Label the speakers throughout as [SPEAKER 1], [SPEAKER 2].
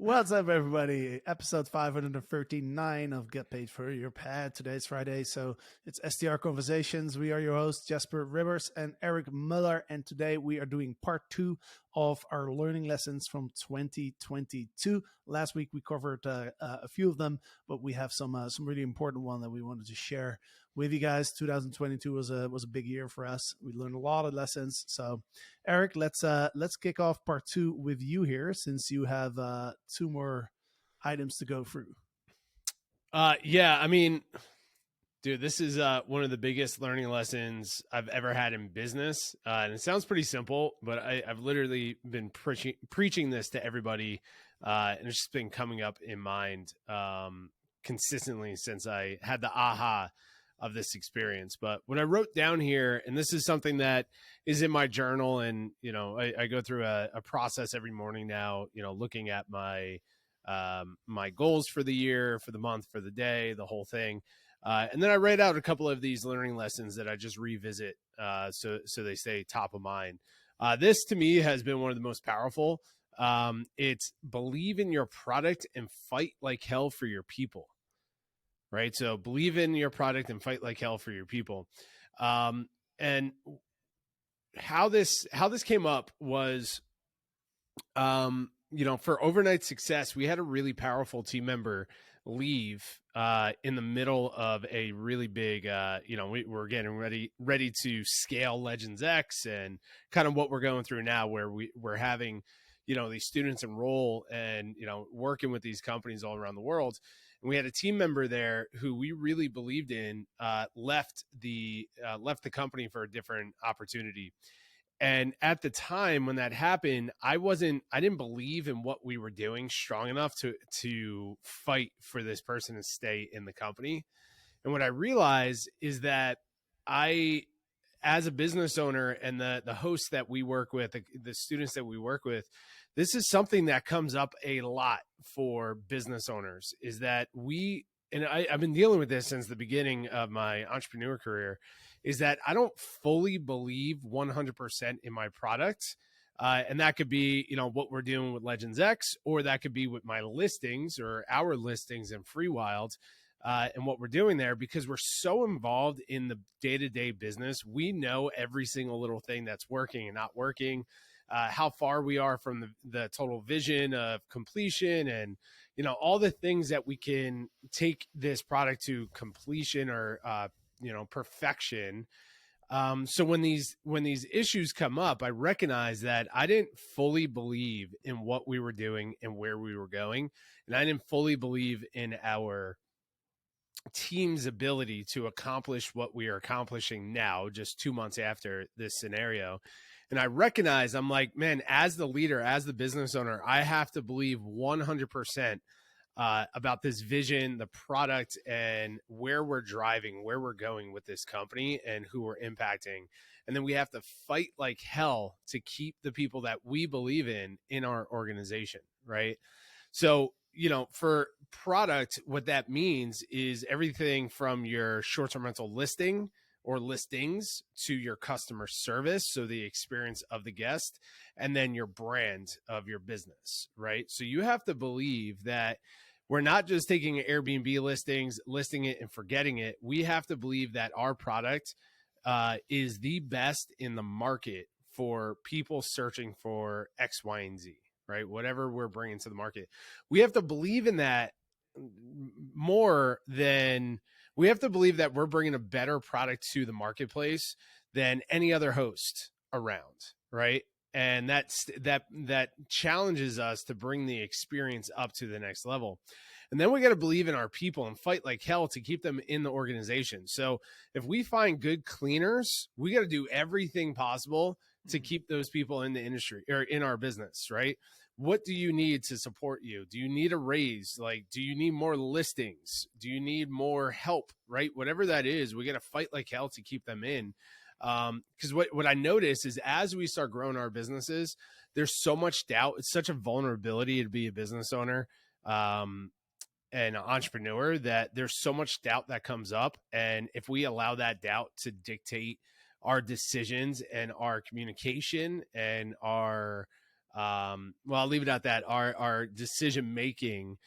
[SPEAKER 1] What's up, everybody? Episode 539 of Get Paid for Your Pad. Today's Friday, so it's STR Conversations. We are your hosts, Jasper Rivers and Eric Muller, and today we are doing part 2 of our learning lessons from 2022. Last week we covered a few of them, but we have some really important one that we wanted to share with you guys. 2022 was a big year for us. We learned a lot of lessons. So, Eric, let's kick off part 2 with you here, since you have 2 more items to go through.
[SPEAKER 2] Yeah, I mean, dude, this is one of the biggest learning lessons I've ever had in business. And it sounds pretty simple, but I've literally been preaching this to everybody. And it's just been coming up in mind consistently since I had the aha of this experience. But what I wrote down here, and this is something that is in my journal, and, you know, I go through a process every morning now, you know, looking at my goals for the year, for the month, for the day, the whole thing. And then I write out a couple of these learning lessons that I just revisit so they stay top of mind. This to me has been one of the most powerful. It's believe in your product and fight like hell for your people. Right. So believe in your product and fight like hell for your people. And how this came up was, you know, for overnight success, we had a really powerful team member leave in the middle of a really big, you know, we're getting ready to scale Legends X, and kind of what we're going through now, where we're having, you know, these students enroll and, you know, working with these companies all around the world. And we had a team member there who we really believed in, left the company for a different opportunity. And at the time when that happened, I didn't believe in what we were doing strong enough to fight for this person to stay in the company. And what I realized is that as a business owner and the hosts that we work with, the students that we work with, this is something that comes up a lot for business owners, is that I've been dealing with this since the beginning of my entrepreneur career, is that I don't fully believe 100% in my product. And that could be, you know, what we're doing with Legends X, or that could be with my listings or our listings in FreeWild, and what we're doing there, because we're so involved in the day-to-day business. We know every single little thing that's working and not working, how far we are from the total vision of completion, and, you know, all the things that we can take this product to completion or, you know, perfection. So when these issues come up, I recognize that I didn't fully believe in what we were doing and where we were going. And I didn't fully believe in our team's ability to accomplish what we are accomplishing now, just 2 months after this scenario. And I recognize, I'm like, man, as the leader, as the business owner, I have to believe 100% about this vision, the product, and where we're driving, where we're going with this company, and who we're impacting. And then we have to fight like hell to keep the people that we believe in our organization, right? So, you know, for product, what that means is everything from your short-term rental listing or listings to your customer service, so the experience of the guest, and then your brand of your business, right? So you have to believe that we're not just taking Airbnb listings, listing it and forgetting it. We have to believe that our product is the best in the market for people searching for X, Y, and Z, right? Whatever we're bringing to the market. We have to believe in that more than we have to believe that we're bringing a better product to the marketplace than any other host around, right? And that challenges us to bring the experience up to the next level. And then we got to believe in our people and fight like hell to keep them in the organization. So if we find good cleaners, we got to do everything possible to keep those people in the industry or in our business, right? What do you need to support you? Do you need a raise? Like, do you need more listings? Do you need more help, right? Whatever that is, we got to fight like hell to keep them in. Because what I notice is, as we start growing our businesses, there's so much doubt. It's such a vulnerability to be a business owner and an entrepreneur, that there's so much doubt that comes up. And if we allow that doubt to dictate our decisions and our communication and our Well, I'll leave it at that. Our decision making,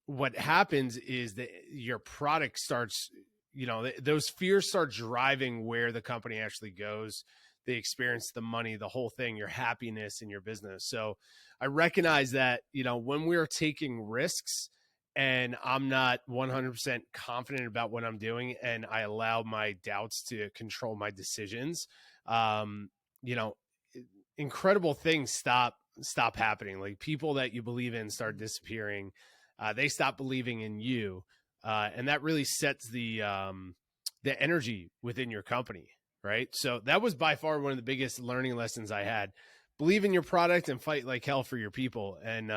[SPEAKER 2] what happens is that your product starts, those fears start driving where the company actually goes, the experience, the money, the whole thing, your happiness in your business. So I recognize that, when we're taking risks and I'm not 100% confident about what I'm doing and I allow my doubts to control my decisions, you know, incredible things stop happening. Like people that you believe in start disappearing. They stop believing in you, and that really sets the energy within your company, right? So that was by far one of the biggest learning lessons I had. Believe in your product and fight like hell for your people. And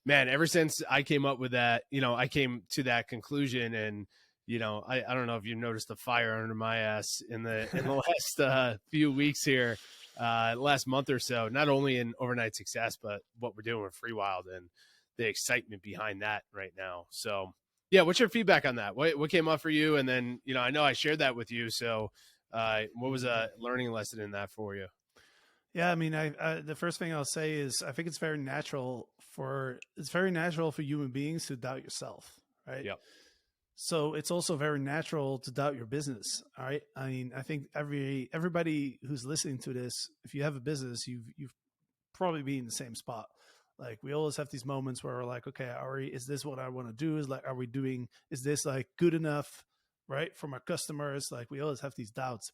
[SPEAKER 2] man, ever since I came up with that, I came to that conclusion. And I don't know if you noticed the fire under my ass in the last few weeks here, last month or so. Not only in overnight success, but what we're doing with Free Wild and the excitement behind that right now. So yeah, what's your feedback on that? What came up for you? And then, I know I shared that with you. So what was a learning lesson in that for you?
[SPEAKER 1] Yeah, I mean, I the first thing I'll say is I think it's very natural for human beings to doubt yourself, right?
[SPEAKER 2] Yep.
[SPEAKER 1] So it's also very natural to doubt your business. All right. I mean, I think everybody who's listening to this, if you have a business, you've probably been in the same spot. Like we always have these moments where we're like, okay, is this what I want to do? Is this like good enough, right? For my customers? Like we always have these doubts.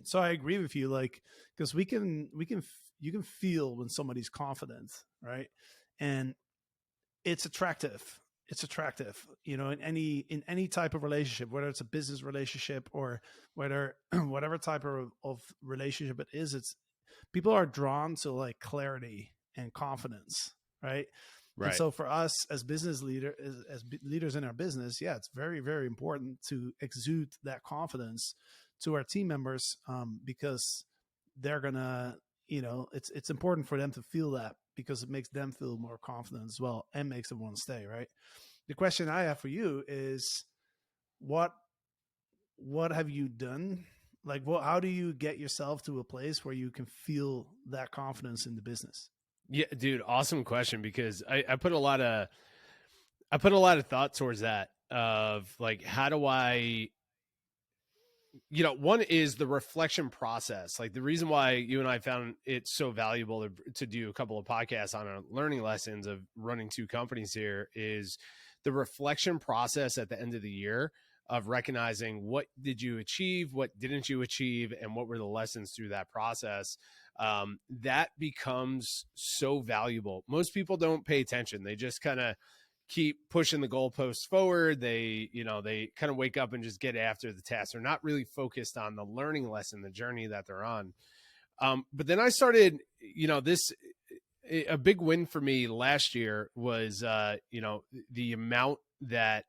[SPEAKER 1] So I agree with you, like, because you can feel when somebody's confident, right? And it's attractive. It's attractive, in any type of relationship, whether it's a business relationship or whether whatever type of relationship it is, it's people are drawn to like clarity and confidence, right?
[SPEAKER 2] Right.
[SPEAKER 1] And so for us as leaders in our business, yeah, it's very, very important to exude that confidence to our team members, because they're gonna, it's important for them to feel that because it makes them feel more confident as well and makes them want to stay, right? The question I have for you is what have you done? Like, how do you get yourself to a place where you can feel that confidence in the business?
[SPEAKER 2] Yeah, dude, awesome question, because I put a lot of thought towards that, of like, how do I, one is the reflection process. Like the reason why you and I found it so valuable to do a couple of podcasts on our learning lessons of running two companies here is the reflection process at the end of the year of recognizing what did you achieve, what didn't you achieve, and what were the lessons through that process. That becomes so valuable. Most people don't pay attention. They just kind of keep pushing the goalposts forward. They kind of wake up and just get after the task. They're not really focused on the learning lesson, the journey that they're on. But then I started, a big win for me last year was, the amount that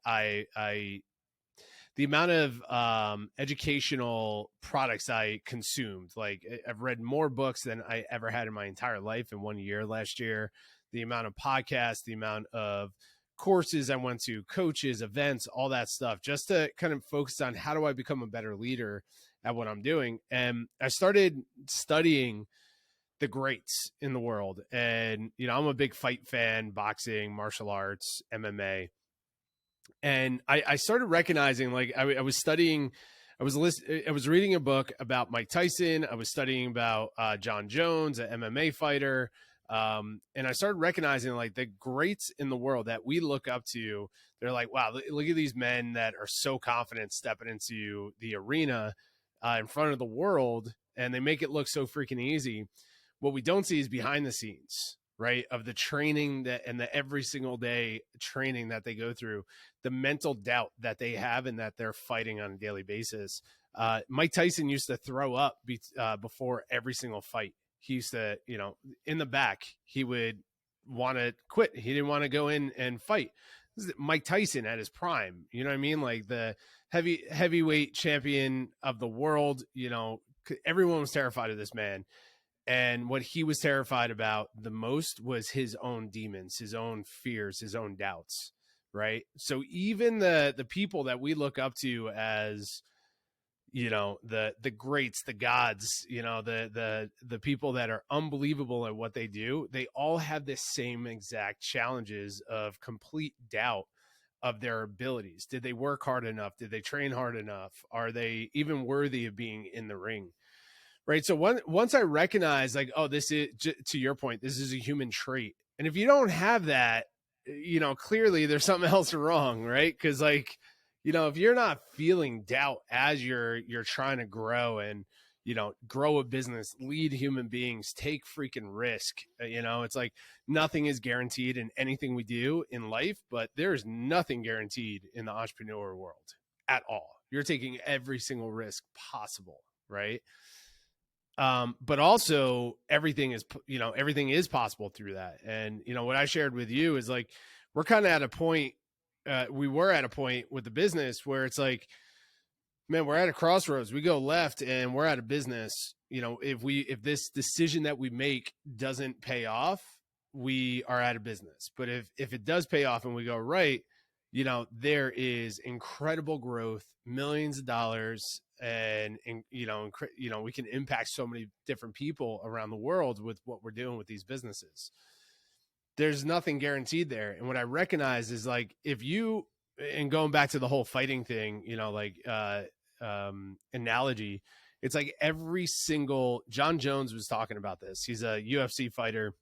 [SPEAKER 2] the amount of educational products I consumed. Like I've read more books than I ever had in my entire life in 1 year last year. The amount of podcasts, the amount of courses I went to, coaches, events, all that stuff, just to kind of focus on how do I become a better leader at what I'm doing. And I started studying the greats in the world. And, I'm a big fight fan, boxing, martial arts, MMA. And I started recognizing, like, I was studying, I was reading a book about Mike Tyson. I was studying about John Jones, an MMA fighter. And I started recognizing, like, the greats in the world that we look up to. They're like, wow, look at these men that are so confident stepping into the arena in front of the world, and they make it look so freaking easy. What we don't see is behind the scenes, right, of the training and the every single day training that they go through, the mental doubt that they have and that they're fighting on a daily basis. Mike Tyson used to throw up before every single fight. He used to, in the back, he would want to quit. He didn't want to go in and fight. This is Mike Tyson at his prime. You know what I mean? Like the heavyweight champion of the world, everyone was terrified of this man. And what he was terrified about the most was his own demons, his own fears, his own doubts, right? So even the people that we look up to as, the greats, the gods, the people that are unbelievable at what they do, they all have this same exact challenges of complete doubt of their abilities. Did they work hard enough? Did they train hard enough? Are they even worthy of being in the ring? Right. So once I recognize, like, oh, this is, to your point, this is a human trait. And if you don't have that, clearly there's something else wrong, right? Because, like, if you're not feeling doubt as you're trying to grow and, grow a business, lead human beings, take freaking risk, it's like nothing is guaranteed in anything we do in life, but there's nothing guaranteed in the entrepreneur world at all. You're taking every single risk possible, right? But also everything is possible through that. And, what I shared with you is, like, we're kind of at a point, we were at a point with the business where it's like, man, we're at a crossroads. We go left and we're out of business. If this decision that we make doesn't pay off, we are out of business. But if it does pay off and we go right, there is incredible growth, millions of dollars, and we can impact so many different people around the world with what we're doing with these businesses. There's nothing guaranteed there. And what I recognize is, like, and going back to the whole fighting thing, analogy, it's like every single, John Jones was talking about this. He's a UFC fighter.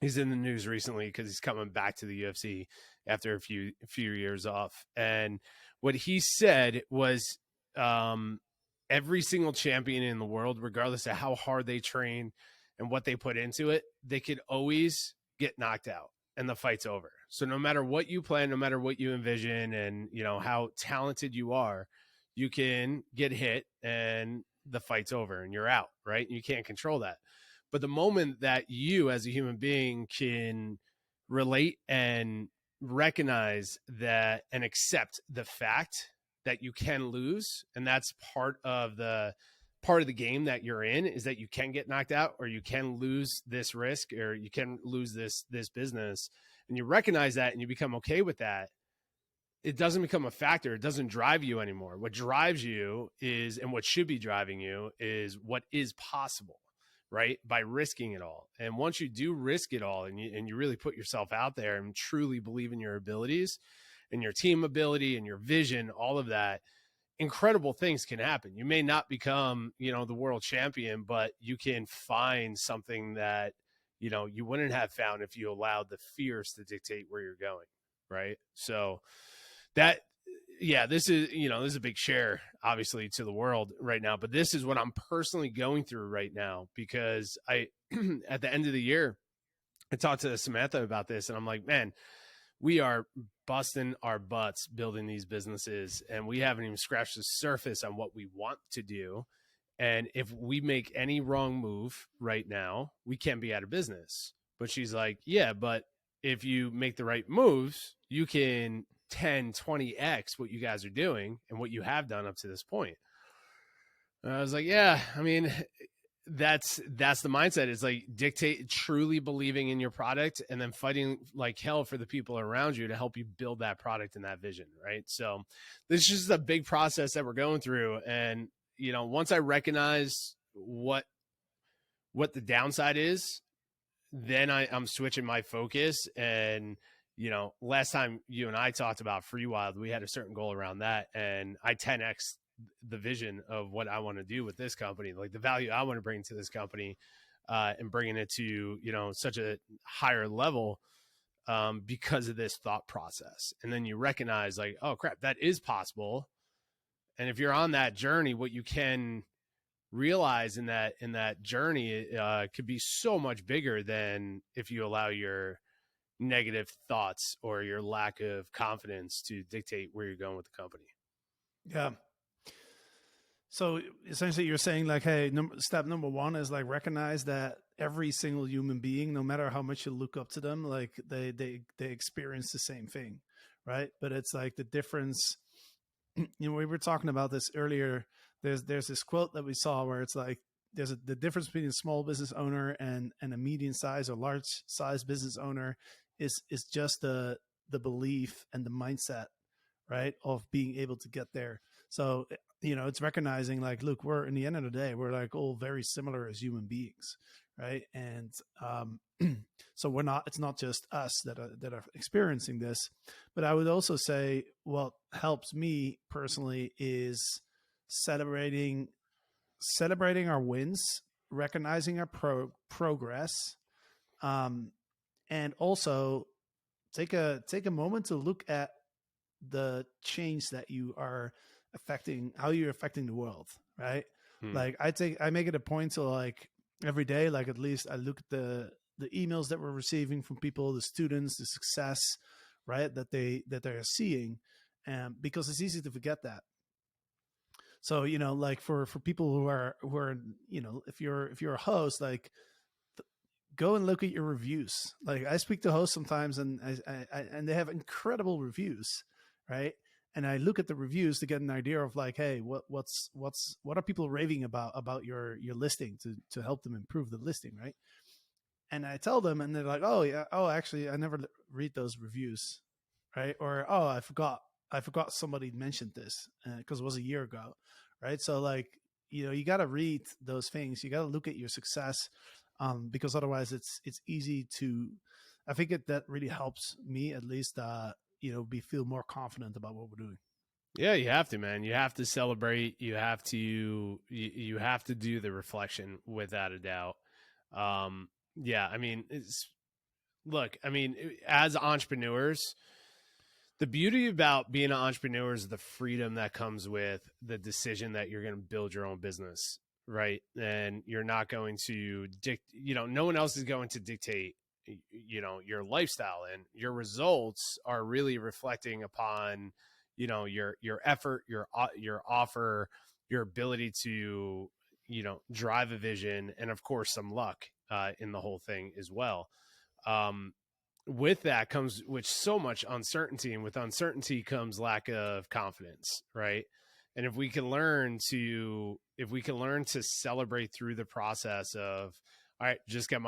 [SPEAKER 2] He's in the news recently because he's coming back to the UFC after a few years off. And what he said was, every single champion in the world, regardless of how hard they train and what they put into it, they could always get knocked out and the fight's over. So no matter what you plan, no matter what you envision, and how talented you are, you can get hit and the fight's over and you're out, right? You can't control that. But the moment that you as a human being can relate and recognize that and accept the fact that you can lose, and that's part of the game that you're in, is that you can get knocked out, or you can lose this risk, or you can lose this business, and you recognize that and you become okay with that, it doesn't become a factor. It doesn't drive you anymore. What drives you is, and what should be driving you is, what is possible, right? By risking it all. And once you do risk it all and you really put yourself out there and truly believe in your abilities and your team ability and your vision, all of that, incredible things can happen. You may not become, the world champion, but you can find something that, you wouldn't have found if you allowed the fears to dictate where you're going. Right. So this is a big share, obviously, to the world right now, but this is what I'm personally going through right now, because at the end of the year, I talked to Samantha about this, and I'm like, man, we are busting our butts building these businesses, and we haven't even scratched the surface on what we want to do. And if we make any wrong move right now, we can be out of business. But she's like, yeah, but if you make the right moves, you can 10, 20x what you guys are doing and what you have done up to this point. And I was like, yeah, I mean, that's the mindset. It's like truly believing in your product and then fighting like hell for the people around you to help you build that product and that vision. Right. So this is just a big process that we're going through. And, once I recognize what the downside is, then I'm switching my focus. And, last time you and I talked about Free Wild, we had a certain goal around that. And I 10X the vision of what I want to do with this company, like the value I want to bring to this company, and bringing it to, such a higher level, because of this thought process. And then you recognize, like, oh crap, that is possible. And if you're on that journey, what you can realize in that journey could be so much bigger than if you allow your negative thoughts or your lack of confidence to dictate where you're going with the company.
[SPEAKER 1] Yeah. So essentially you're saying, like, hey, step number one is, like, recognize that every single human being, no matter how much you look up to them, like they experience the same thing. Right. But it's like the difference, we were talking about this earlier. There's this quote that we saw where it's like, the difference between a small business owner and a medium size or large size business owner is just the belief and the mindset, right, of being able to get there. So it's recognizing like, look, we're in the end of the day, we're like all very similar as human beings, right? And so it's not just us that are experiencing this, but I would also say what helps me personally is celebrating our wins, recognizing our progress, and also take a moment to look at the change that you are affecting, how you're affecting the world, right? Like I make it a point to like every day, like at least I look at the emails that we're receiving from people, the students, the success, right, that they're seeing, because it's easy to forget that. So like for people who are if you're a host, like go and look at your reviews. Like I speak to hosts sometimes, and and they have incredible reviews, right? And I look at the reviews to get an idea of like, hey, what are people raving about your listing to help them improve the listing, right? And I tell them, and they're like, oh yeah, oh actually, I never read those reviews, right? Or oh, I forgot somebody mentioned this because it was a year ago, right? So like, you got to read those things. You got to look at your success, because otherwise it's easy to. I think that really helps me at least, feel more confident about what we're doing.
[SPEAKER 2] Yeah, you have to, man. You have to celebrate. You have to you have to do the reflection without a doubt. Yeah, I mean, look, I mean, as entrepreneurs, the beauty about being an entrepreneur is the freedom that comes with the decision that you're going to build your own business, right? And you're not going to no one else is going to dictate, your lifestyle, and your results are really reflecting upon, your effort, your offer, your ability to, drive a vision, and of course some luck in the whole thing as well. With that comes with so much uncertainty, and with uncertainty comes lack of confidence, right? And if we can learn to celebrate through the process of, all right, just got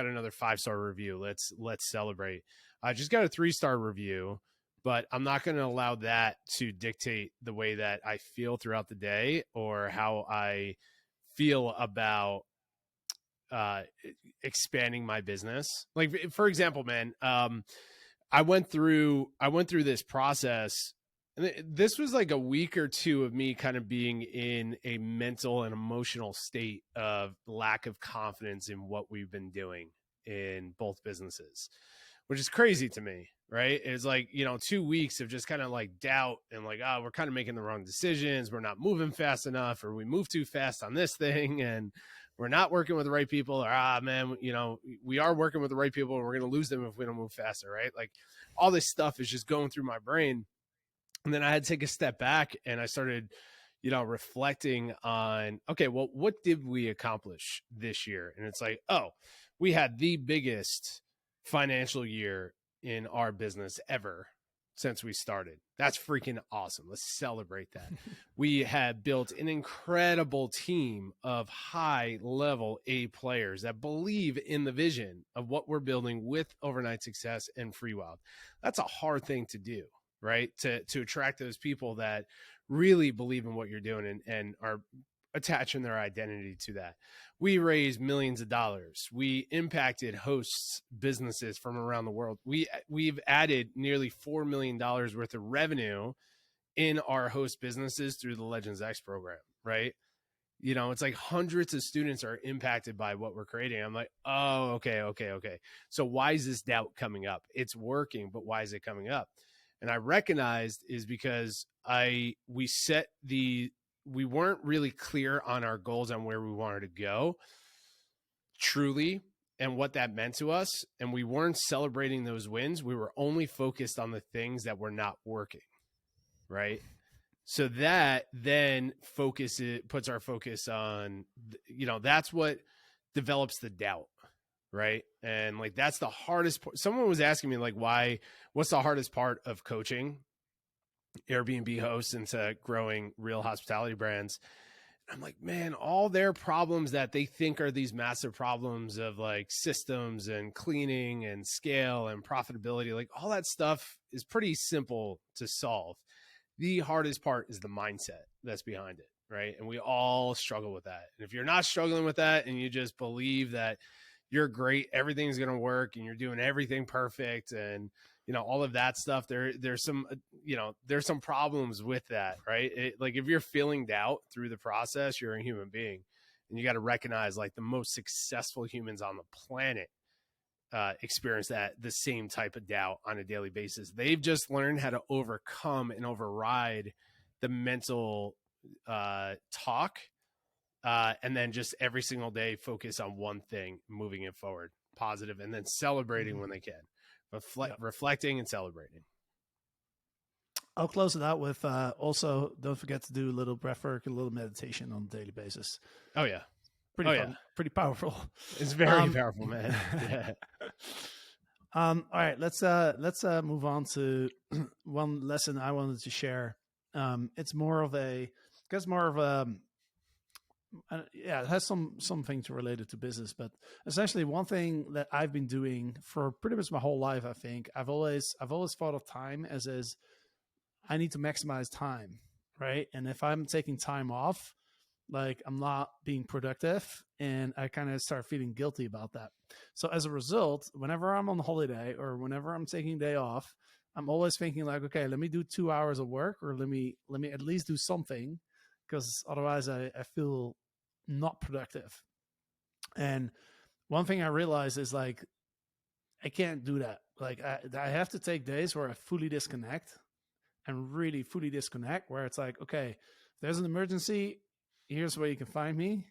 [SPEAKER 2] another 5-star review, let's celebrate. I just got a 3-star review, but I'm not going to allow that to dictate the way that I feel throughout the day or how I feel about expanding my business. Like for example, man, I went through this process, and this was like a week or two of me kind of being in a mental and emotional state of lack of confidence in what we've been doing in both businesses, which is crazy to me, right? It's like, 2 weeks of just kind of like doubt and like, oh, we're kind of making the wrong decisions. We're not moving fast enough, or we move too fast on this thing, and we're not working with the right people, or, man, we are working with the right people, and we're going to lose them if we don't move faster, right? Like all this stuff is just going through my brain. And then I had to take a step back, and I started, reflecting on, okay, well, what did we accomplish this year? And it's like, oh, we had the biggest financial year in our business ever since we started. That's freaking awesome. Let's celebrate that. We have built an incredible team of high level A players that believe in the vision of what we're building with Overnight Success and FreeWild. That's a hard thing to do, right? To attract those people that really believe in what you're doing and are attaching their identity to that. We raised millions of dollars. We impacted hosts' businesses from around the world. We've added nearly $4 million worth of revenue in our host businesses through the Legends X program, right? It's like hundreds of students are impacted by what we're creating. I'm like, oh, okay. So why is this doubt coming up? It's working, but why is it coming up? And I recognized is because we weren't really clear on our goals on where we wanted to go truly and what that meant to us. And we weren't celebrating those wins. We were only focused on the things that were not working. Right. So that then puts our focus on, that's what develops the doubt. Right. And like, that's the hardest part. Someone was asking me like, what's the hardest part of coaching Airbnb hosts into growing real hospitality brands? I'm like, man, all their problems that they think are these massive problems of like systems and cleaning and scale and profitability, like all that stuff is pretty simple to solve. The hardest part is the mindset that's behind it, right? And we all struggle with that. And if you're not struggling with that and you just believe that you're great, everything's going to work and you're doing everything perfect and, you know, all of that stuff, there's some, you know, there's some problems with that, right? Like if you're feeling doubt through the process, you're a human being, and you got to recognize like the most successful humans on the planet experience that the same type of doubt on a daily basis. They've just learned how to overcome and override the mental talk, and then just every single day focus on one thing, moving it forward, positive, and then celebrating when they can, reflecting and celebrating.
[SPEAKER 1] I'll close it out with also don't forget to do a little breath work, a little meditation on a daily basis.
[SPEAKER 2] Oh yeah.
[SPEAKER 1] Pretty fun, pretty powerful.
[SPEAKER 2] It's very powerful, man. Yeah.
[SPEAKER 1] All right, let's move on to one lesson I wanted to share. It's more of a, it has something to relate it to business, but essentially one thing that I've been doing for pretty much my whole life, I think I've always thought of time as I need to maximize time, right? And if I'm taking time off, like I'm not being productive, and I kind of start feeling guilty about that. So as a result, whenever I'm on holiday or whenever I'm taking a day off, I'm always thinking like, okay, let me do 2 hours of work, or let me at least do something, because otherwise I feel not productive. And one thing I realized is like, I can't do that. Like I have to take days where I fully disconnect, and really fully disconnect, where it's like, okay, if there's an emergency, here's where you can find me.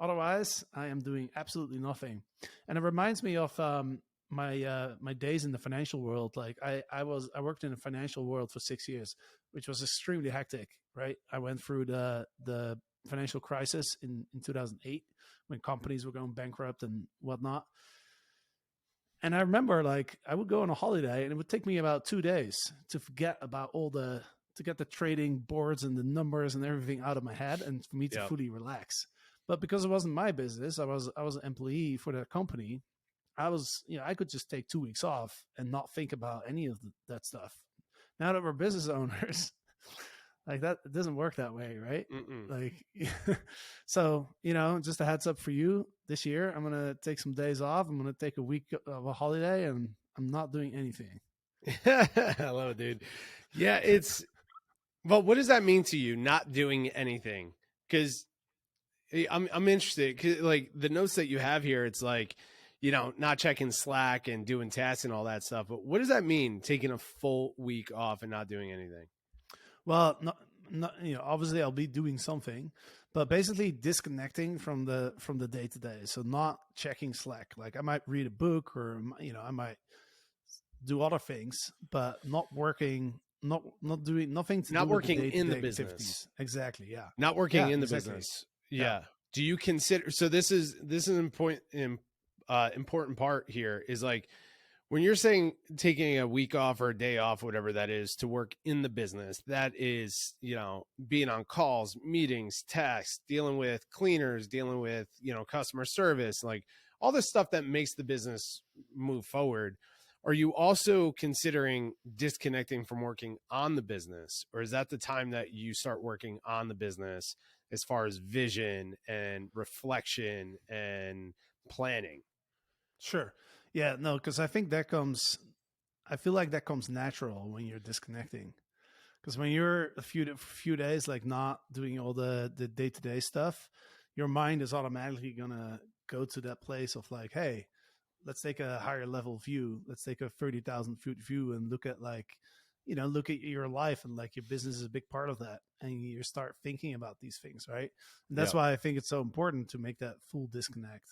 [SPEAKER 1] Otherwise, I am doing absolutely nothing. And it reminds me of my days in the financial world. Like I worked in the financial world for 6 years, which was extremely hectic, right? I went through the financial crisis in 2008 when companies were going bankrupt and whatnot. And I remember like I would go on a holiday and it would take me about 2 days to forget about to get the trading boards and the numbers and everything out of my head, and for me to fully relax. But because it wasn't my business, I was an employee for that company. I could just take 2 weeks off and not think about any of that stuff. Now that we're business owners, like that, it doesn't work that way, right?
[SPEAKER 2] Mm-mm.
[SPEAKER 1] Like, so, just a heads up for you this year, I'm going to take some days off. I'm going to take a week of a holiday, and I'm not doing anything.
[SPEAKER 2] I love it, dude. Yeah. Well, what does that mean to you, not doing anything? Because I'm interested, because like the notes that you have here, it's like, not checking Slack and doing tasks and all that stuff. But what does that mean, taking a full week off and not doing anything?
[SPEAKER 1] Well, not obviously I'll be doing something, but basically disconnecting from the day to day. So not checking Slack. Like I might read a book, or I might do other things, but not working. Not doing nothing to
[SPEAKER 2] not
[SPEAKER 1] do
[SPEAKER 2] working
[SPEAKER 1] with
[SPEAKER 2] in the
[SPEAKER 1] activities.
[SPEAKER 2] business.
[SPEAKER 1] Exactly. Yeah.
[SPEAKER 2] Not working in the business. Yeah. Do you consider, so this is an important part here, is like when you're saying taking a week off or a day off, whatever that is, to work in the business, that is, being on calls, meetings, tasks, dealing with cleaners, dealing with, customer service, like all this stuff that makes the business move forward. Are you also considering disconnecting from working on the business, or is that the time that you start working on the business as far as vision and reflection and planning?
[SPEAKER 1] Sure. Yeah, no, because I think I feel like that comes natural when you're disconnecting. Because when you're a few days, like not doing all the day-to-day stuff, your mind is automatically going to go to that place of like, hey, let's take a higher level view. Let's take a 30,000 foot view and look at look at your life, and like your business is a big part of that. And you start thinking about these things, right? And that's why I think it's so important to make that full disconnect.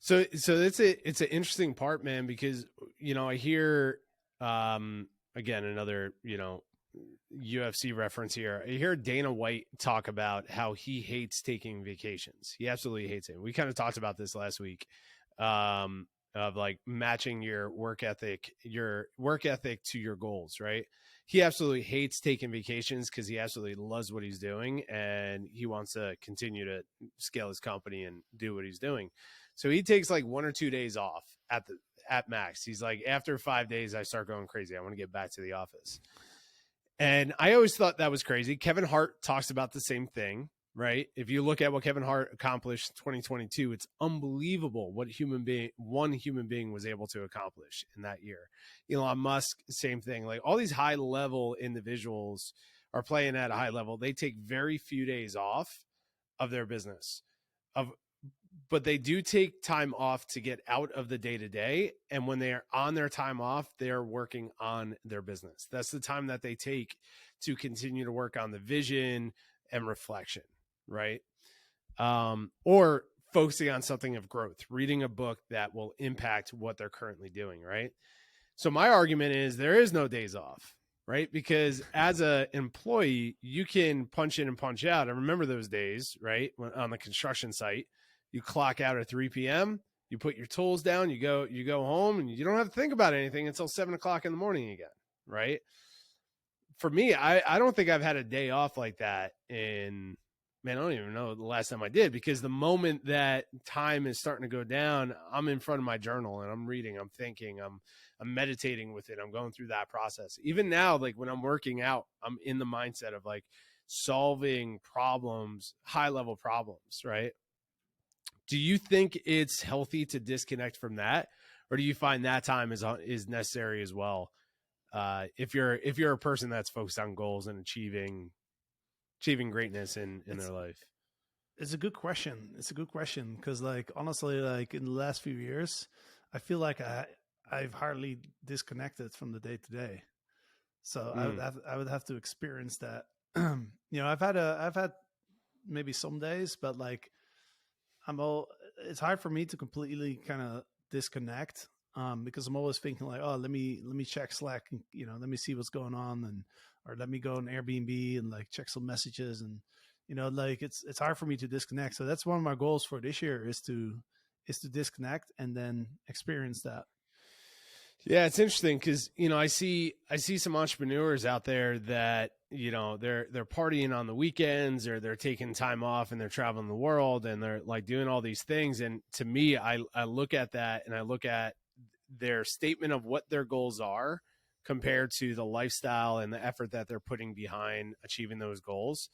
[SPEAKER 2] So it's an interesting part, man, because, I hear, again, another, UFC reference here. I hear Dana White talk about how he hates taking vacations. He absolutely hates it. We kind of talked about this last week, of like matching your work ethic to your goals, right? He absolutely hates taking vacations because he absolutely loves what he's doing, and he wants to continue to scale his company and do what he's doing. So he takes like 1 or 2 days off at max. He's like, after 5 days, I start going crazy. I want to get back to the office. And I always thought that was crazy. Kevin Hart talks about the same thing, right? If you look at what Kevin Hart accomplished in 2022, it's unbelievable what one human being was able to accomplish in that year. Elon Musk, same thing. Like all these high level individuals are playing at a high level. They take very few days off of their business, but they do take time off to get out of the day to day. And when they are on their time off, they're working on their business. That's the time that they take to continue to work on the vision and reflection, right? Or focusing on something of growth, reading a book that will impact what they're currently doing, right? So my argument is there is no days off, right? Because as an employee, you can punch in and punch out. I remember those days, right? When on the construction site, you clock out at 3 p.m., you put your tools down, you go home, and you don't have to think about anything until 7 o'clock in the morning again, right? For me, I don't think I've had a day off like that in, man, I don't even know the last time I did, because the moment that time is starting to go down, I'm in front of my journal and I'm reading, I'm thinking, I'm meditating with it. I'm going through that process. Even now, like when I'm working out, I'm in the mindset of like solving problems, high level problems, right? Do you think it's healthy to disconnect from that, or do you find that time is necessary as well? If you're a person that's focused on goals and achieving greatness in their life.
[SPEAKER 1] It's a good question. It's a good question because, like, honestly, like in the last few years, I feel like I've hardly disconnected from the day to day. So I would have to experience that. I've had maybe some days, but like it's hard for me to completely kind of disconnect because I'm always thinking like, oh, let me check Slack and let me see what's going on, or let me go on Airbnb and like check some messages, and like it's hard for me to disconnect. So that's one of my goals for this year is to disconnect and then experience that.
[SPEAKER 2] Yeah, it's interesting because I see some entrepreneurs out there that they're partying on the weekends, or they're taking time off and they're traveling the world and they're like doing all these things. And to me, I look at that and I look at their statement of what their goals are compared to the lifestyle and the effort that they're putting behind achieving those goals.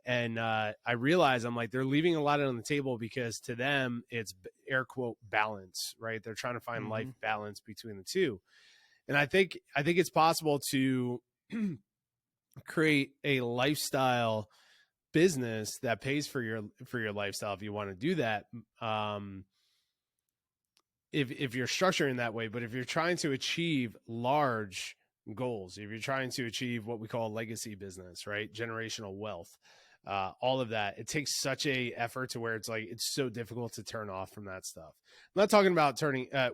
[SPEAKER 2] And I realize I'm like, they're leaving a lot on the table because to them it's air quote balance, right? They're trying to find life balance between the two. And I think it's possible to create a lifestyle business that pays for your lifestyle if you want to do that. If you're structuring that way, but if you're trying to achieve large goals, if you're trying to achieve what we call a legacy business, right? Generational wealth, all of that, it takes such a effort to where it's like, it's so difficult to turn off from that stuff. I'm not talking about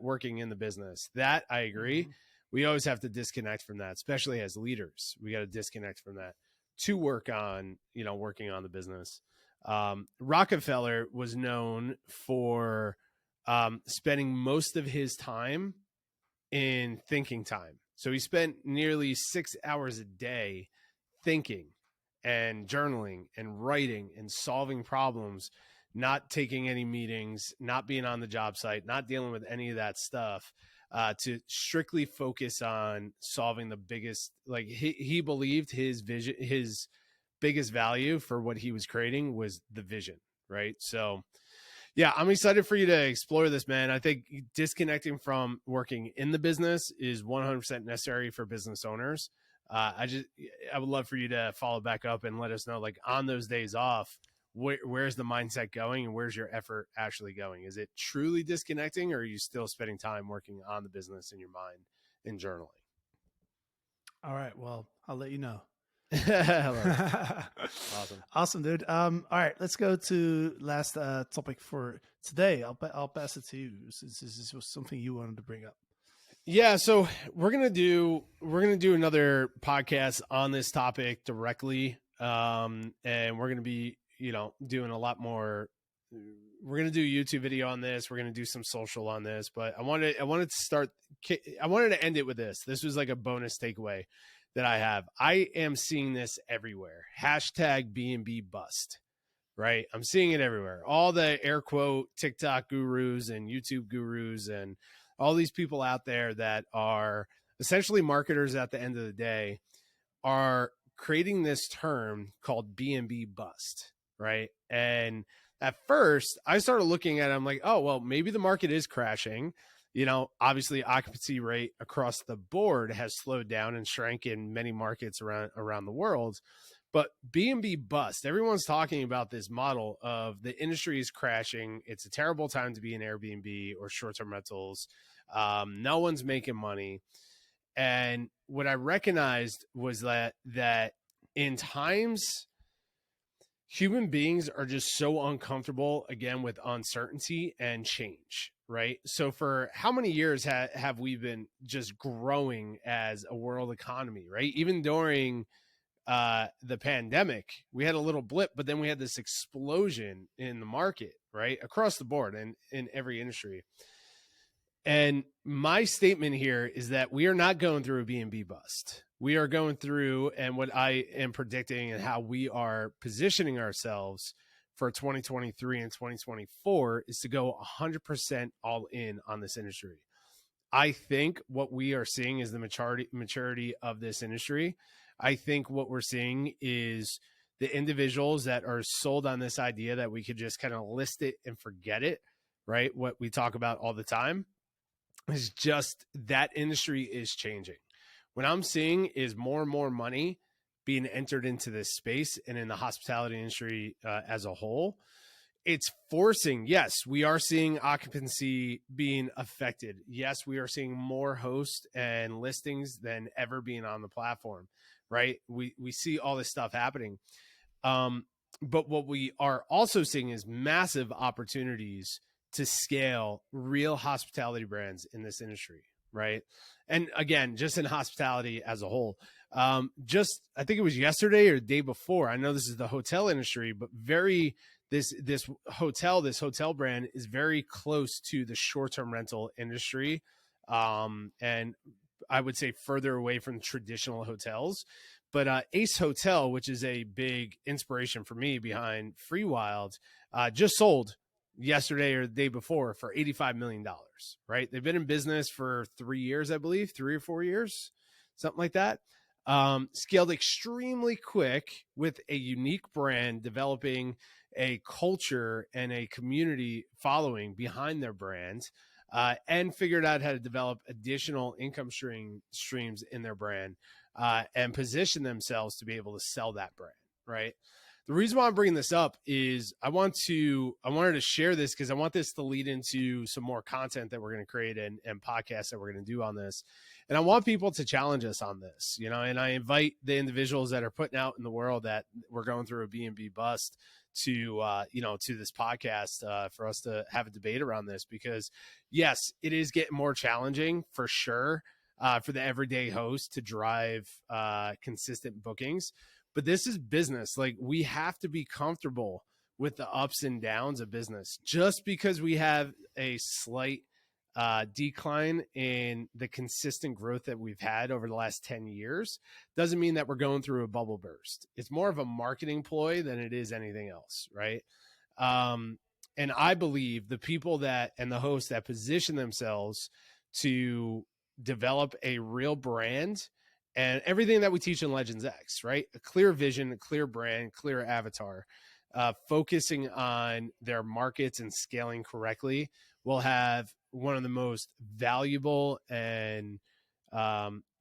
[SPEAKER 2] working in the business. That I agree. We always have to disconnect from that, especially as leaders. We got to disconnect from that to work on, working on the business. Rockefeller was known for spending most of his time in thinking time. So he spent nearly 6 hours a day thinking and journaling and writing and solving problems, not taking any meetings, not being on the job site, not dealing with any of that stuff, to strictly focus on solving the biggest, like he believed his vision, his biggest value for what he was creating was the vision, right? So yeah, I'm excited for you to explore this, man. I think disconnecting from working in the business is 100% necessary for business owners. I would love for you to follow back up and let us know, like on those days off, where's the mindset going and where's your effort actually going? Is it truly disconnecting, or are you still spending time working on the business in your mind and journaling?
[SPEAKER 1] All right. Well, I'll let you know. Awesome, dude. All right, let's go to last topic for today. I'll pass it to you since this was something you wanted to bring up.
[SPEAKER 2] Yeah, so we're gonna do another podcast on this topic directly, and we're gonna be doing a lot more. We're gonna do a YouTube video on this. We're gonna do some social on this, but I wanted to end it with this. This was like a bonus takeaway that I have. I am seeing this everywhere. Hashtag BNBBUST, right? I'm seeing it everywhere. All the air quote TikTok gurus and YouTube gurus and all these people out there that are essentially marketers at the end of the day are creating this term called BNB bust, right? And at first I started looking at it, I'm like, oh, well, maybe the market is crashing. Obviously occupancy rate across the board has slowed down and shrank in many markets around the world. But BNB bust, everyone's talking about this model of the industry is crashing. It's a terrible time to be in Airbnb or short-term rentals. No one's making money. And what I recognized was that in times, human beings are just so uncomfortable, again, with uncertainty and change, right? So for how many years have we been just growing as a world economy, right? Even during the pandemic, we had a little blip, but then we had this explosion in the market, right? Across the board and in every industry. And my statement here is that we are not going through a BNB bust. We are going through, and what I am predicting and how we are positioning ourselves for 2023 and 2024 is to go 100% all in on this industry. I think what we are seeing is the maturity of this industry. I think what we're seeing is the individuals that are sold on this idea that we could just kind of list it and forget it, right? What we talk about all the time is just that industry is changing. What I'm seeing is more and more money being entered into this space and in the hospitality industry as a whole. It's forcing, yes, we are seeing occupancy being affected. Yes, we are seeing more hosts and listings than ever being on the platform, right? We see all this stuff happening. But what we are also seeing is massive opportunities to scale real hospitality brands in this industry, right? And again, just in hospitality as a whole. I think it was yesterday or the day before, I know this is the hotel industry, but this hotel brand is very close to the short-term rental industry. And I would say further away from traditional hotels. But Ace Hotel, which is a big inspiration for me behind Free Wild, just sold yesterday or the day before for $85 million, right? They've been in business for 3 years, I believe, 3 or 4 years, something like that. Scaled extremely quick with a unique brand, developing a culture and a community following behind their brand, and figured out how to develop additional income streams in their brand, and position themselves to be able to sell that brand, right? The reason why I'm bringing this up is I wanted to share this because I want this to lead into some more content that we're going to create and podcasts that we're going to do on this. And I want people to challenge us on this, and I invite the individuals that are putting out in the world that we're going through a BNB bust to this podcast for us to have a debate around this, because yes, it is getting more challenging for sure for the everyday host to drive consistent bookings. But this is business. Like, we have to be comfortable with the ups and downs of business. Just because we have a slight decline in the consistent growth that we've had over the last 10 years doesn't mean that we're going through a bubble burst. It's more of a marketing ploy than it is anything else, right? And I believe the people and the hosts that position themselves to develop a real brand, and everything that we teach in Legends X, right? A clear vision, a clear brand, clear avatar, focusing on their markets and scaling correctly will have one of the most valuable and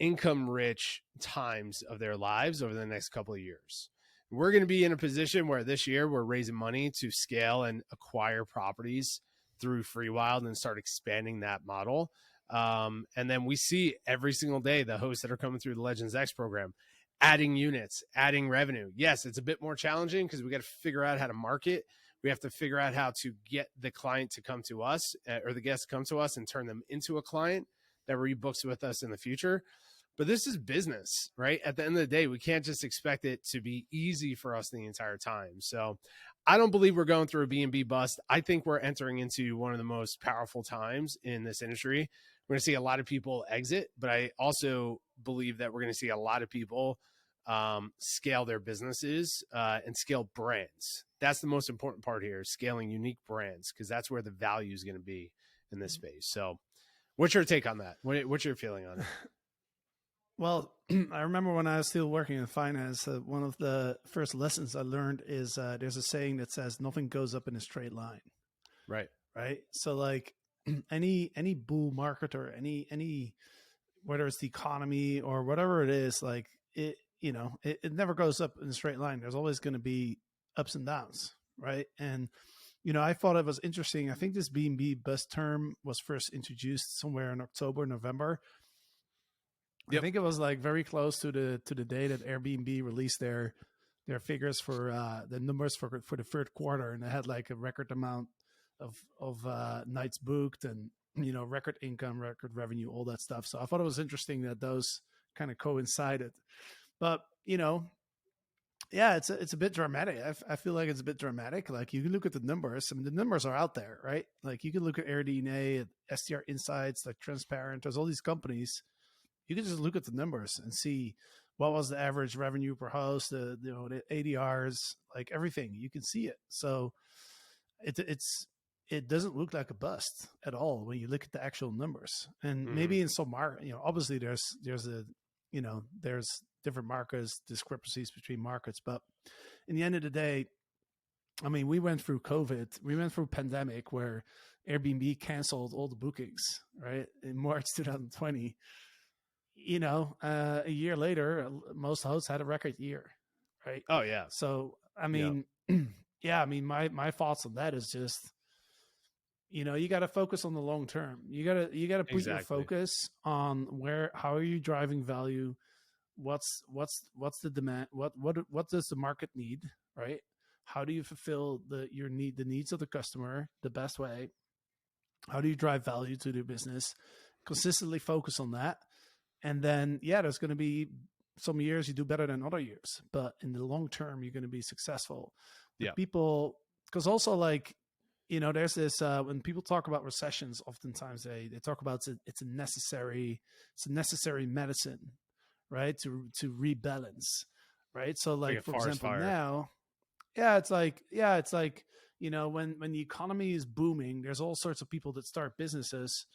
[SPEAKER 2] income-rich times of their lives over the next couple of years. We're going to be in a position where this year we're raising money to scale and acquire properties through Free Wild and start expanding that model. And then we see every single day the hosts that are coming through the Legends X program, adding units, adding revenue. Yes, it's a bit more challenging because we got to figure out how to market. We have to figure out how to get the client to come to us, or the guests come to us and turn them into a client that rebooks with us in the future. But this is business, right? At the end of the day, we can't just expect it to be easy for us the entire time. So I don't believe we're going through a BNB bust. I think we're entering into one of the most powerful times in this industry. We're going to see a lot of people exit, but I also believe that we're going to see a lot of people scale their businesses and scale brands. That's the most important part here, scaling unique brands, because that's where the value is going to be in this space. So what's your take on that? What's your feeling on it?
[SPEAKER 1] Well, I remember when I was still working in finance, one of the first lessons I learned is there's a saying that says nothing goes up in a straight line,
[SPEAKER 2] Right.
[SPEAKER 1] right? So like any bull market or any whether it's the economy or whatever it is, like it, it never goes up in a straight line. There's always going to be ups and downs, right? And I thought it was interesting. I think this BNB bust term was first introduced somewhere in October, November. I
[SPEAKER 2] Yep.
[SPEAKER 1] think it was like very close to the day that Airbnb released their figures for the numbers for the third quarter, and they had like a record amount of nights booked and record income, record revenue, all that stuff. So I thought it was interesting that those kind of coincided. But yeah, it's a bit dramatic. I feel like it's a bit dramatic. Like you can look at the numbers. I mean, the numbers are out there, right? Like you can look at AirDNA, at STR Insights, like Transparent. There's all these companies. You can just look at the numbers and see what was the average revenue per host, the ADRs, like everything. You can see it. So it doesn't look like a bust at all when you look at the actual numbers. And maybe in some market, obviously there's different markets, discrepancies between markets, but in the end of the day, I mean, we went through COVID, we went through pandemic where Airbnb canceled all the bookings, right? In March 2020. A year later, most hosts had a record year, right?
[SPEAKER 2] Oh yeah.
[SPEAKER 1] So, I
[SPEAKER 2] Yep.
[SPEAKER 1] mean, yeah, I mean, my thoughts on that is just, you got to focus on the long term. You got to put your
[SPEAKER 2] Exactly.
[SPEAKER 1] focus on how are you driving value? What's the demand? What does the market need, right? How do you fulfill the needs of the customer the best way? How do you drive value to their business? Consistently focus on that. And then, yeah, there's going to be some years you do better than other years, but in the long term, you're going to be successful. The
[SPEAKER 2] Yeah.
[SPEAKER 1] people, because also like, there's this, when people talk about recessions, oftentimes they talk about it's a necessary medicine, right? To rebalance, right? So
[SPEAKER 2] Like
[SPEAKER 1] like,
[SPEAKER 2] a
[SPEAKER 1] for
[SPEAKER 2] forest
[SPEAKER 1] example,
[SPEAKER 2] fire.
[SPEAKER 1] now, it's like, when the economy is booming, there's all sorts of people that start businesses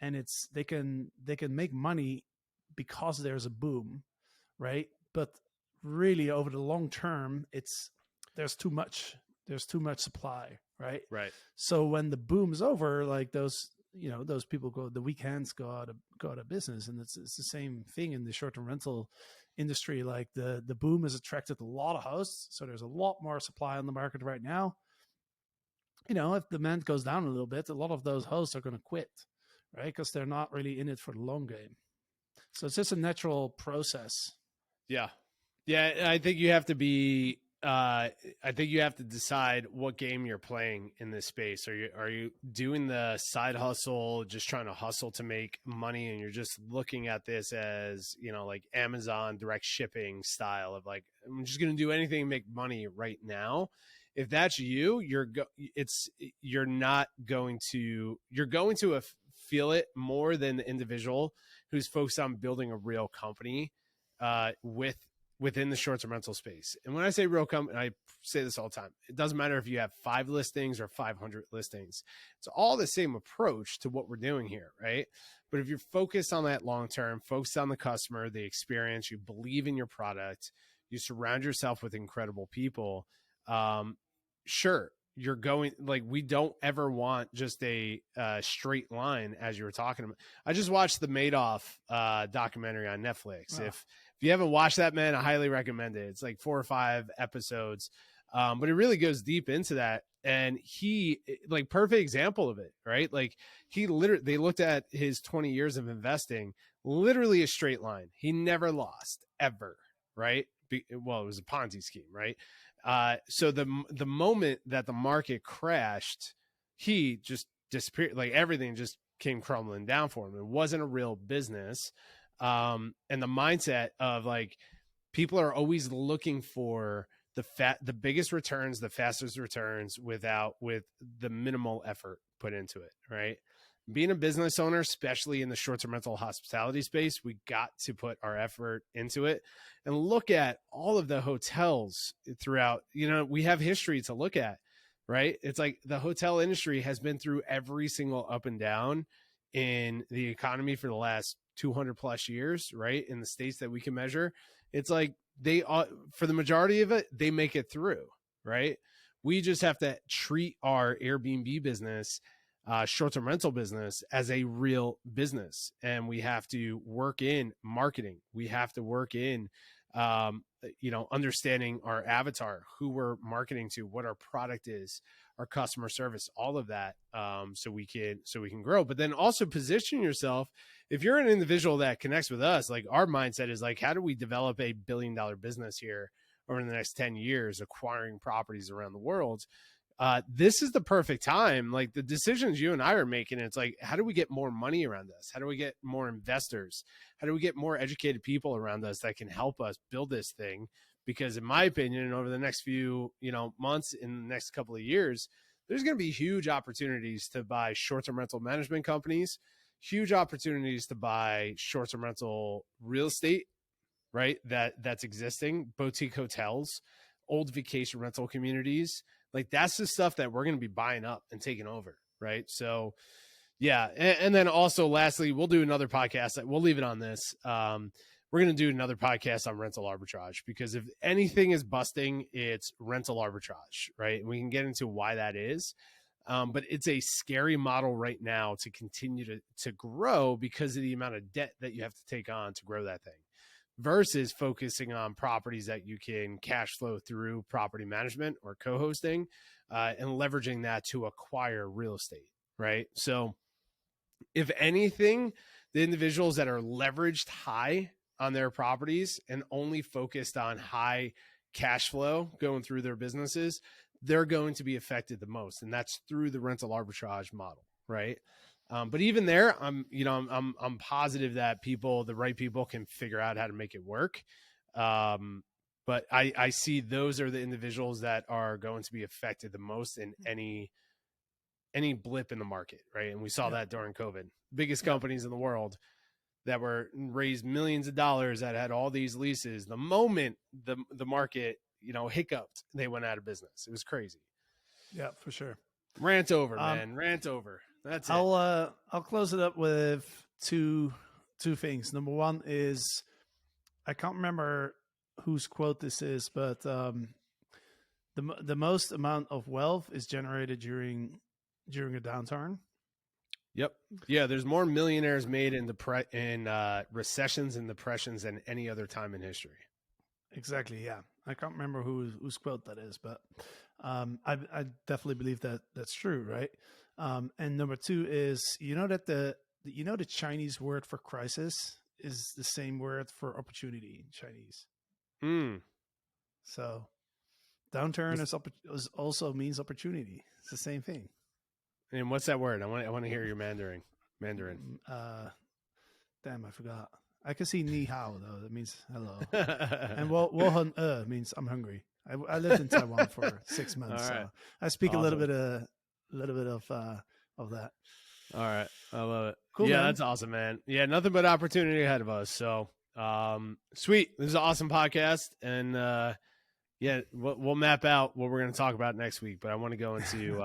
[SPEAKER 1] and they can make money because there's a boom, right? But really over the long term, there's too much supply, right?
[SPEAKER 2] Right.
[SPEAKER 1] So when the boom's over, like those people the weekends go out of business. And it's the same thing in the short-term rental industry. Like the boom has attracted a lot of hosts, so there's a lot more supply on the market right now. If demand goes down a little bit, a lot of those hosts are going to quit, right? Because they're not really in it for the long game. So it's just a natural process.
[SPEAKER 2] Yeah. Yeah. I think you have to be, I think you have to decide what game you're playing in this space. Are you doing the side hustle, just trying to hustle to make money, and you're just looking at this as, like Amazon direct shipping style of like, I'm just going to do anything to make money right now. If that's you, you're going to feel it more than the individual who's focused on building a real company within the short-term rental space. And when I say real company, I say this all the time. It doesn't matter if you have 5 listings or 500 listings. It's all the same approach to what we're doing here, right? But if you're focused on that long-term, focused on the customer, the experience, you believe in your product, you surround yourself with incredible people, sure, you're going, like, we don't ever want just a straight line, as you were talking about. I just watched the Madoff documentary on Netflix. If you haven't watched that, man, I highly recommend it. It's like 4 or 5 episodes, but it really goes deep into that. And he, like, perfect example of it, right? Like, they looked at his 20 years of investing, literally a straight line. He never lost ever, right? Well, it was a Ponzi scheme, right? So the moment that the market crashed, he just disappeared. Like, everything just came crumbling down for him. It wasn't a real business. And the mindset of, like, people are always looking for the biggest returns, the fastest returns with the minimal effort put into it, right? Being a business owner, especially in the short-term rental hospitality space, we got to put our effort into it and look at all of the hotels throughout. We have history to look at, right? It's like the hotel industry has been through every single up and down in the economy for the last 200 plus years, right? In the states that we can measure, it's like they, for the majority of it, they make it through, right? We just have to treat our Airbnb business, short-term rental business, as a real business. And we have to work in marketing. We have to work in, understanding our avatar, who we're marketing to, what our product is, our customer service, all of that, so we can grow. But then also position yourself. If you're an individual that connects with us, like our mindset is like, how do we develop a $1 billion business here over the next 10 years, acquiring properties around the world? This is the perfect time. Like the decisions you and I are making, it's like, how do we get more money around us? How do we get more investors? How do we get more educated people around us that can help us build this thing? Because in my opinion, over the next few, months, in the next couple of years, there's going to be huge opportunities to buy short-term rental management companies, huge opportunities to buy short-term rental real estate, right? That's existing, boutique hotels, old vacation rental communities. Like that's the stuff that we're going to be buying up and taking over. Right. So yeah. And then also lastly, we'll do another podcast. We'll leave it on this. We're going to do another podcast on rental arbitrage, because if anything is busting, it's rental arbitrage. Right. And we can get into why that is. But it's a scary model right now to continue to grow because of the amount of debt that you have to take on to grow that thing, versus focusing on properties that you can cash flow through property management or co-hosting, and leveraging that to acquire real estate, right? So if anything, the individuals that are leveraged high on their properties and only focused on high cash flow going through their businesses, they're going to be affected the most. And that's through the rental arbitrage model, right? But even there, I'm positive that the right people can figure out how to make it work. But I see those are the individuals that are going to be affected the most in any blip in the market, right? And we saw that during COVID. Biggest companies in the world that were raised millions of dollars, that had all these leases, the moment the market, hiccuped, they went out of business. It was crazy.
[SPEAKER 1] Yeah, for sure.
[SPEAKER 2] Rant over, man. Rant over. That's it.
[SPEAKER 1] I'll close it up with two things. Number one is, I can't remember whose quote this is, but the most amount of wealth is generated during a downturn.
[SPEAKER 2] Yep. Yeah, there's more millionaires made in recessions and depressions than any other time in history. Exactly.
[SPEAKER 1] Yeah, I can't remember whose quote that is, but I definitely believe that that's true, right? And number two is, that the Chinese word for crisis is the same word for opportunity in Chinese. So downturn is also means opportunity. It's the same thing.
[SPEAKER 2] And what's that word? I want to hear your Mandarin.
[SPEAKER 1] Damn, I forgot. I can see ni hao though. That means hello. And wo hun means I'm hungry. I lived in Taiwan for 6 months, so I speak a little bit of that.
[SPEAKER 2] All right, I love it.
[SPEAKER 1] Cool,
[SPEAKER 2] yeah,
[SPEAKER 1] man.
[SPEAKER 2] That's awesome, man. Yeah, nothing but opportunity ahead of us. So, sweet. This is an awesome podcast, and we'll map out what we're going to talk about next week. But I want to go into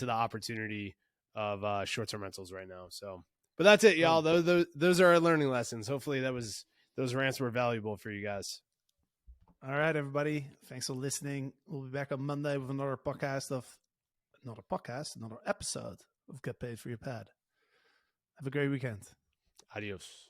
[SPEAKER 2] the opportunity of short-term rentals right now. So, but that's it, y'all. Those are our learning lessons. Hopefully, those rants were valuable for you guys.
[SPEAKER 1] All right, everybody. Thanks for listening. We'll be back on Monday with another episode of Get Paid for Your Pad. Have a great weekend.
[SPEAKER 2] Adios.